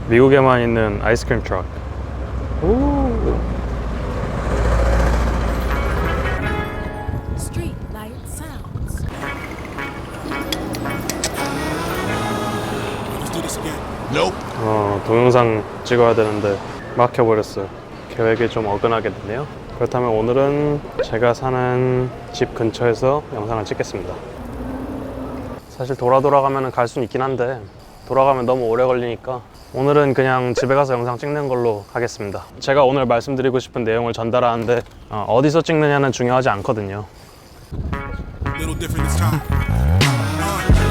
미국에만 있는 아이스크림 트럭. 오. Street light sounds. Let's do this again. Nope. 동영상 찍어야 되는데 막혀버렸어요. 계획이 좀 어긋나게 됐네요. 그렇다면 오늘은 제가 사는 집 근처에서 영상을 찍겠습니다. 사실 돌아가면 갈 수는 있긴 한데 돌아가면 너무 오래 걸리니까 오늘은 그냥 집에 가서 영상 찍는 걸로 하겠습니다. 제가 오늘 말씀드리고 싶은 내용을 전달하는데 어디서 찍느냐는 중요하지 않거든요. Little different this time.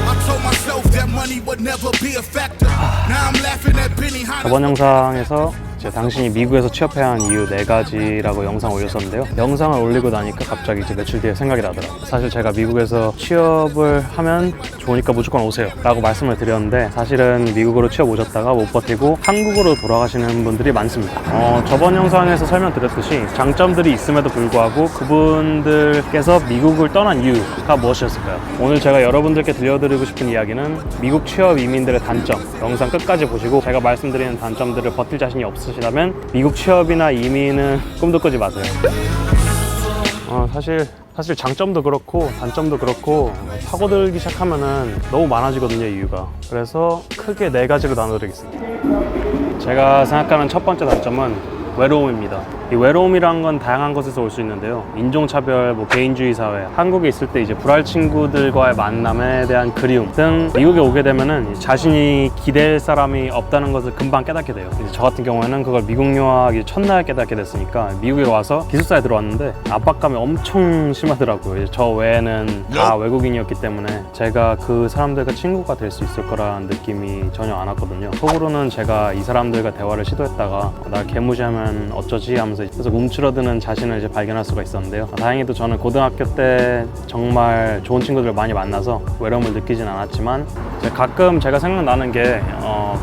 I told myself that money would never be a factor. Now I'm laughing at Benny Hanna. 저번 영상에서 이제 당신이 미국에서 취업해야 하는 이유 4가지라고 영상 올렸었는데요. 영상을 올리고 나니까 갑자기 이제 며칠 뒤에 생각이 나더라고요. 사실 제가 미국에서 취업을 하면 좋으니까 무조건 오세요 라고 말씀을 드렸는데 사실은 미국으로 취업 오셨다가 못 버티고 한국으로 돌아가시는 분들이 많습니다. 저번 영상에서 설명드렸듯이 장점들이 있음에도 불구하고 그분들께서 미국을 떠난 이유가 무엇이었을까요? 오늘 제가 여러분들께 들려드리고 싶은 이야기는 미국 취업 이민들의 단점, 영상 끝까지 보시고 제가 말씀드리는 단점들을 버틸 자신이 없으시다면 미국 취업이나 이민은 꿈도 꾸지 마세요. 사실 장점도 그렇고 단점도 그렇고 파고들기 시작하면은 너무 많아지거든요, 이유가. 그래서 크게 4가지로 나눠드리겠습니다. 제가 생각하는 첫 번째 단점은 외로움입니다. 이 외로움이란 건 다양한 것에서 올 수 있는데요. 인종차별, 개인주의 사회, 한국에 있을 때 이제 불알 친구들과의 만남에 대한 그리움 등 미국에 오게 되면은 자신이 기댈 사람이 없다는 것을 금방 깨닫게 돼요. 이제 저 같은 경우에는 그걸 미국 유학 첫날 깨닫게 됐으니까 미국에 와서 기숙사에 들어왔는데 압박감이 엄청 심하더라고요. 이제 저 외에는 다 외국인이었기 때문에 제가 그 사람들과 친구가 될 수 있을 거라는 느낌이 전혀 안 왔거든요. 속으로는 제가 이 사람들과 대화를 시도했다가 날 개무시하면 어쩌지 하면서 그래서 움츠러드는 자신을 이제 발견할 수가 있었는데요. 다행히도 저는 고등학교 때 정말 좋은 친구들을 많이 만나서 외로움을 느끼진 않았지만 이제 가끔 제가 생각나는 게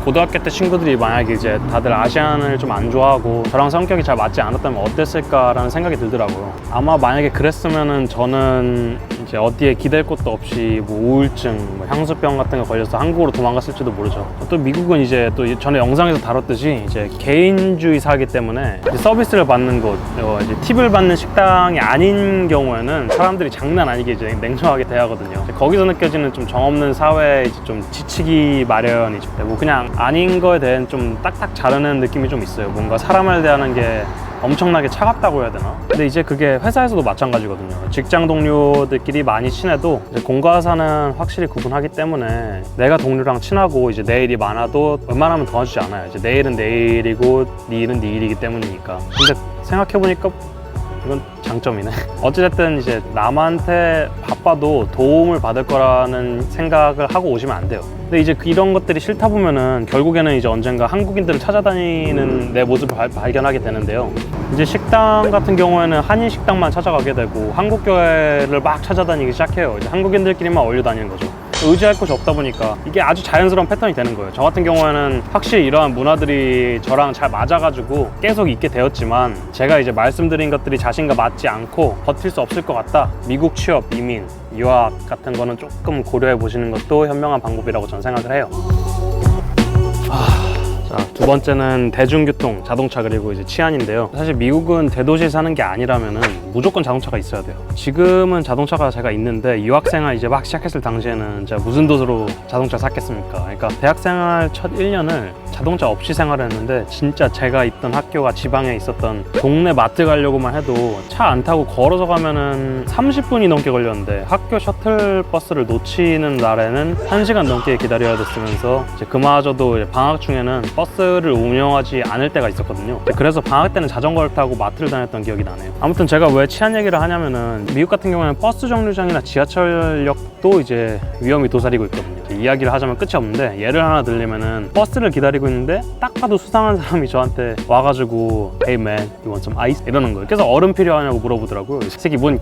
고등학교 때 친구들이 만약에 이제 다들 아시안을 좀 안 좋아하고 저랑 성격이 잘 맞지 않았다면 어땠을까라는 생각이 들더라고요. 아마 만약에 그랬으면은 저는 이제 어디에 기댈 곳도 없이 우울증, 향수병 같은 거 걸려서 한국으로 도망갔을지도 모르죠. 또 미국은 이제 또 전에 영상에서 다뤘듯이 이제 개인주의사이기 때문에 이제 서비스를 받는 곳, 이제 팁을 받는 식당이 아닌 경우에는 사람들이 장난 아니게 이제 냉정하게 대하거든요. 거기서 느껴지는 좀 정없는 사회에 이제 좀 지치기 마련이죠. 그냥 아닌 거에 대한 좀 딱딱 자르는 느낌이 좀 있어요. 뭔가 사람을 대하는 게 엄청나게 차갑다고 해야 되나? 근데 이제 그게 회사에서도 마찬가지거든요. 직장 동료들끼리 많이 친해도 이제 공과사는 확실히 구분하기 때문에 내가 동료랑 친하고 이제 내 일이 많아도 웬만하면 도와주지 않아요. 이제 내 일은 내 일이고 네 일은 네 일이기 때문이니까. 근데 생각해보니까 이건 장점이네. 어찌됐든 이제 남한테 바빠도 도움을 받을 거라는 생각을 하고 오시면 안 돼요. 근데 이제 이런 것들이 싫다 보면은 결국에는 이제 언젠가 한국인들을 찾아다니는 내 모습을 발견하게 되는데요. 이제 식당 같은 경우에는 한인 식당만 찾아가게 되고 한국 교회를 막 찾아다니기 시작해요. 이제 한국인들끼리만 어울려 다니는 거죠. 의지할 곳이 없다 보니까 이게 아주 자연스러운 패턴이 되는 거예요. 저 같은 경우에는 확실히 이러한 문화들이 저랑 잘 맞아가지고 계속 있게 되었지만 제가 이제 말씀드린 것들이 자신과 맞지 않고 버틸 수 없을 것 같다. 미국 취업, 이민, 유학 같은 거는 조금 고려해 보시는 것도 현명한 방법이라고 저는 생각을 해요. 두 번째는 대중교통, 자동차 그리고 이제 치안인데요. 사실 미국은 대도시에 사는 게 아니라면은 무조건 자동차가 있어야 돼요. 지금은 자동차가 제가 있는데 유학생활 이제 막 시작했을 당시에는 제가 무슨 돈으로 자동차 샀겠습니까? 그러니까 대학생활 첫 1년을 자동차 없이 생활을 했는데 진짜 제가 있던 학교가 지방에 있었던 동네 마트 가려고만 해도 차 안 타고 걸어서 가면은 30분이 넘게 걸렸는데 학교 셔틀버스를 놓치는 날에는 1시간 넘게 기다려야 됐으면서 이제 그마저도 이제 방학 중에는 버스를 운영하지 않을 때가 있었거든요. 그래서 방학 때는 자전거를 타고 마트를 다녔던 기억이 나네요. 아무튼 제가 왜 치안 얘기를 하냐면은 미국 같은 경우에는 버스 정류장이나 지하철역도 이제 위험이 도사리고 있거든요. 이야기를 하자면 끝이 없는데 예를 하나 들리면은 버스를 기다리고 있는데 딱 봐도 수상한 사람이 저한테 와가지고 Hey man, you want some ice? 이러는 거예요. 그래서 얼음 필요하냐고 물어보더라고요. 이 새끼 뭔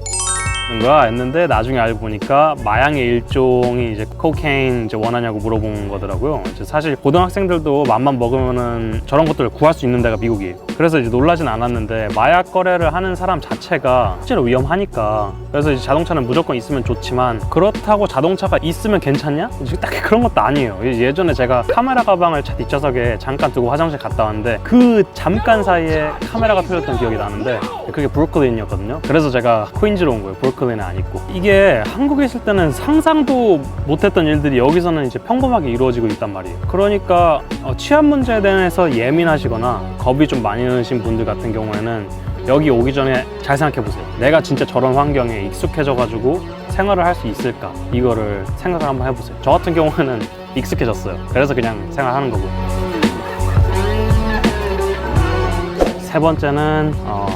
거야 했는데 나중에 알고 보니까 마약의 일종이 이제 코케인 이제 원하냐고 물어본 거더라고요. 이제 사실 고등학생들도 맘만 먹으면은 저런 것들을 구할 수 있는 데가 미국이에요. 그래서 이제 놀라진 않았는데 마약 거래를 하는 사람 자체가 실제로 위험하니까. 그래서 이제 자동차는 무조건 있으면 좋지만 그렇다고 자동차가 있으면 괜찮냐? 이제 딱히 그런 것도 아니에요. 예전에 제가 카메라 가방을 차 뒷좌석에 잠깐 두고 화장실 갔다 왔는데 그 잠깐 사이에 카메라가 터졌던 기억이 나는데 그게 브루클린이었거든요. 그래서 제가 퀸즈로 온 거예요. 브루클린에 안 있고. 이게 한국에 있을 때는 상상도 못했던 일들이 여기서는 이제 평범하게 이루어지고 있단 말이에요. 그러니까 치안 문제에 대해서 예민하시거나 겁이 좀 많이 나신 분들 같은 경우에는 여기 오기 전에 잘 생각해 보세요. 내가 진짜 저런 환경에 익숙해져 가지고 생활을 할 수 있을까? 이거를 생각을 한번 해보세요. 저 같은 경우에는 익숙해졌어요. 그래서 그냥 생활하는 거고. 세 번째는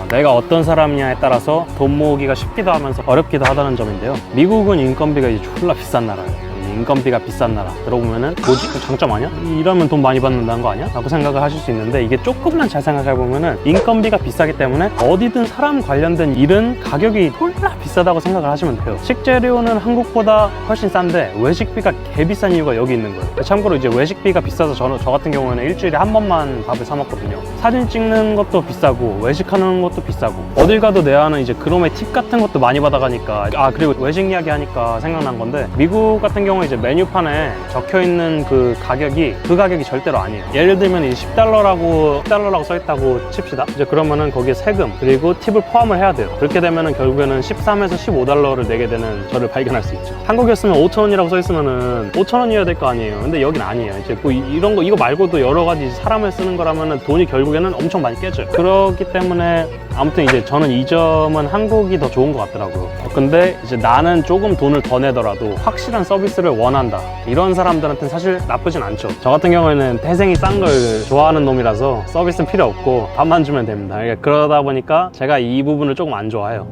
내가 어떤 사람이냐에 따라서 돈 모으기가 쉽기도 하면서 어렵기도 하다는 점인데요. 미국은 인건비가 이제 졸라 비싼 나라예요. 인건비가 비싼 나라 들어보면은 뭐지? 장점 아니야? 이러면 돈 많이 받는다는 거 아니야? 라고 생각을 하실 수 있는데 이게 조금만 잘 생각해보면은 인건비가 비싸기 때문에 어디든 사람 관련된 일은 가격이 졸라 비싸다고 생각을 하시면 돼요. 식재료는 한국보다 훨씬 싼데 외식비가 개 비싼 이유가 여기 있는 거예요. 참고로 이제 외식비가 비싸서 저 같은 경우에는 일주일에 한 번만 밥을 사 먹거든요. 사진 찍는 것도 비싸고 외식하는 것도 비싸고 어딜 가도 내야 하는 이제 그놈의 팁 같은 것도 많이 받아가니까. 그리고 외식 이야기 하니까 생각난 건데 미국 같은 경우에 이제 메뉴판에 적혀있는 그 가격이 절대로 아니에요. 예를 들면 이 $10라고 써있다고 칩시다. 이제 그러면은 거기에 세금 그리고 팁을 포함을 해야 돼요. 그렇게 되면은 결국에는 $13에서 $15를 내게 되는 저를 발견할 수 있죠. 한국이었으면 5,000원이라고 써있으면은 5,000원이어야 될 거 아니에요. 근데 여긴 아니에요. 이제 뭐 이런 거 이거 말고도 여러 가지 사람을 쓰는 거라면은 돈이 결국에는 엄청 많이 깨져요. 그렇기 때문에 아무튼 이제 저는 이 점은 한국이 더 좋은 것 같더라고요. 근데 이제 나는 조금 돈을 더 내더라도 확실한 서비스를 원한다. 이런 사람들한테는 사실 나쁘진 않죠. 저 같은 경우에는 태생이 싼 걸 좋아하는 놈이라서 서비스는 필요 없고 밥만 주면 됩니다. 그러다 보니까 제가 이 부분을 조금 안 좋아해요.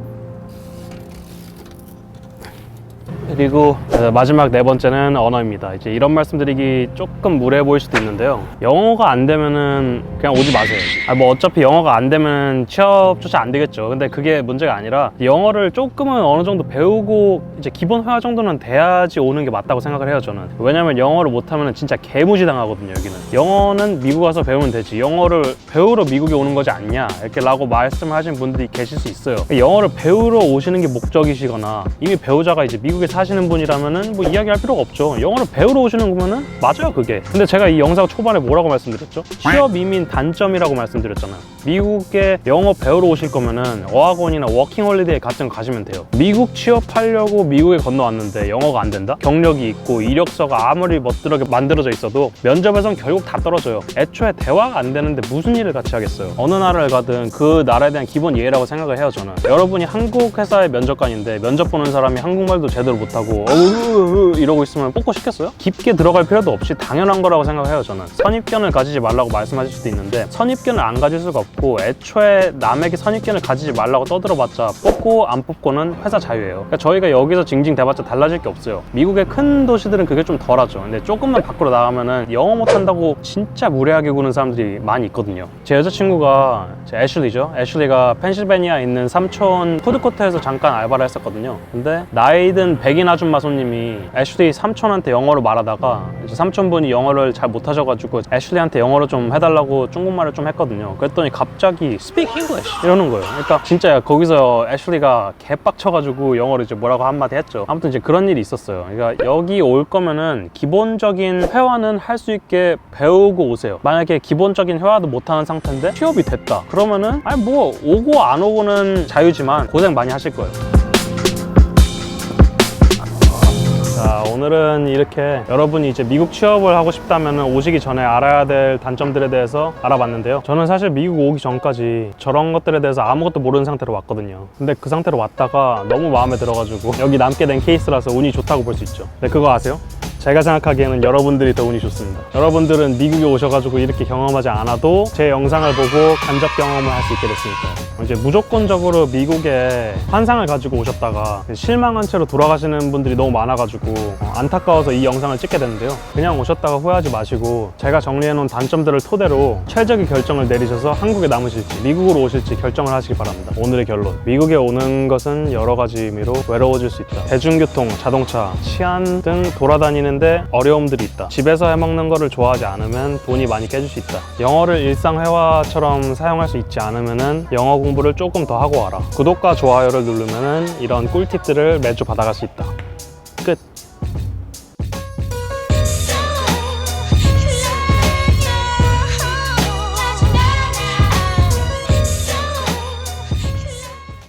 그리고 마지막 네 번째는 언어입니다. 이제 이런 말씀드리기 조금 무례해 보일 수도 있는데요. 영어가 안 되면은 그냥 오지 마세요. 뭐 어차피 영어가 안 되면 취업조차 안 되겠죠. 근데 그게 문제가 아니라 영어를 조금은 어느 정도 배우고 이제 기본 회화 정도는 돼야지 오는 게 맞다고 생각을 해요, 저는. 왜냐면 영어를 못하면 진짜 개무시 당하거든요, 여기는. 영어는 미국 와서 배우면 되지. 영어를 배우러 미국에 오는 거지 않냐? 이렇게 라고 말씀을 하시는 분들이 계실 수 있어요. 영어를 배우러 오시는 게 목적이시거나 이미 배우자가 이제 미국에 사시는 분이라면은 뭐 이야기할 필요가 없죠. 영어를 배우러 오시는 거면은 맞아요, 그게. 근데 제가 이 영상 초반에 뭐라고 말씀드렸죠? 취업 이민 단점이라고 말씀드렸잖아요. 미국에 영어 배우러 오실 거면은 어학원이나 워킹홀리데이 같은 거 가시면 돼요. 미국 취업하려고 미국에 건너왔는데 영어가 안 된다? 경력이 있고 이력서가 아무리 멋들하게 만들어져 있어도 면접에선 결국 다 떨어져요. 애초에 대화가 안 되는데 무슨 일을 같이 하겠어요. 어느 나라를 가든 그 나라에 대한 기본 예의라고 생각을 해요, 저는. 여러분이 한국 회사의 면접관인데 면접 보는 사람이 한국말도 제대로 못하고 이러고 있으면 뽑고 싶겠어요? 깊게 들어갈 필요도 없이 당연한 거라고 생각해요, 저는. 선입견을 가지지 말라고 말씀하실 수도 있는데 선입견을 안 가질 수가 없고 애초에 남에게 선입견을 가지지 말라고 떠들어봤자 뽑고 안 뽑고는 회사 자유예요. 그러니까 저희가 여기서 징징대봤자 달라질 게 없어요. 미국의 큰 도시들은 그게 좀 덜하죠. 근데 조금만 밖으로 나가면은 영어 못한다고 진짜 무례하게 구는 사람들이 많이 있거든요. 제 여자친구가 애슐리죠. 애슐리가 펜실베니아에 있는 삼촌 푸드코트에서 잠깐 알바를 했었거든요. 근데 나이든 백인 아줌마 손님이 애슐리 삼촌한테 영어로 말하다가 이제 삼촌분이 영어를 잘 못하셔가지고 애슐리한테 영어로 좀 해달라고 중국말을 좀 했거든요. 그랬더니 갑자기 Speak English 이러는 거예요. 그러니까 진짜 거기서 애슐리가 개빡쳐가지고 영어로 이제 뭐라고 한마디 했죠. 아무튼 이제 그런 일이 있었어요. 그러니까 여기 올 거면은 기본적인 회화는 할 수 있게 배우고 오세요. 만약에 기본적인 회화도 못하는 상태인데 취업이 됐다 그러면은 아니 뭐 오고 안 오고는 자유지만 고생 많이 하실 거예요. 자, 오늘은 이렇게 여러분이 이제 미국 취업을 하고 싶다면 오시기 전에 알아야 될 단점들에 대해서 알아봤는데요. 저는 사실 미국 오기 전까지 저런 것들에 대해서 아무것도 모르는 상태로 왔거든요. 근데 그 상태로 왔다가 너무 마음에 들어가지고 여기 남게 된 케이스라서 운이 좋다고 볼 수 있죠. 근데 그거 아세요? 제가 생각하기에는 여러분들이 더 운이 좋습니다. 여러분들은 미국에 오셔가지고 이렇게 경험하지 않아도 제 영상을 보고 간접 경험을 할 수 있게 됐으니까요. 이제 무조건적으로 미국에 환상을 가지고 오셨다가 실망한 채로 돌아가시는 분들이 너무 많아가지고 안타까워서 이 영상을 찍게 됐는데요. 그냥 오셨다가 후회하지 마시고 제가 정리해놓은 단점들을 토대로 최적의 결정을 내리셔서 한국에 남으실지 미국으로 오실지 결정을 하시기 바랍니다. 오늘의 결론, 미국에 오는 것은 여러 가지 의미로 외로워질 수 있다. 대중교통, 자동차, 치안 등 돌아다니는 있는데 어려움들이 있다. 집에서 해먹는 거를 좋아하지 않으면 돈이 많이 깨질 수 있다. 영어를 일상회화처럼 사용할 수 있지 않으면 영어 공부를 조금 더 하고 와라. 구독과 좋아요를 누르면 이런 꿀팁들을 매주 받아갈 수 있다.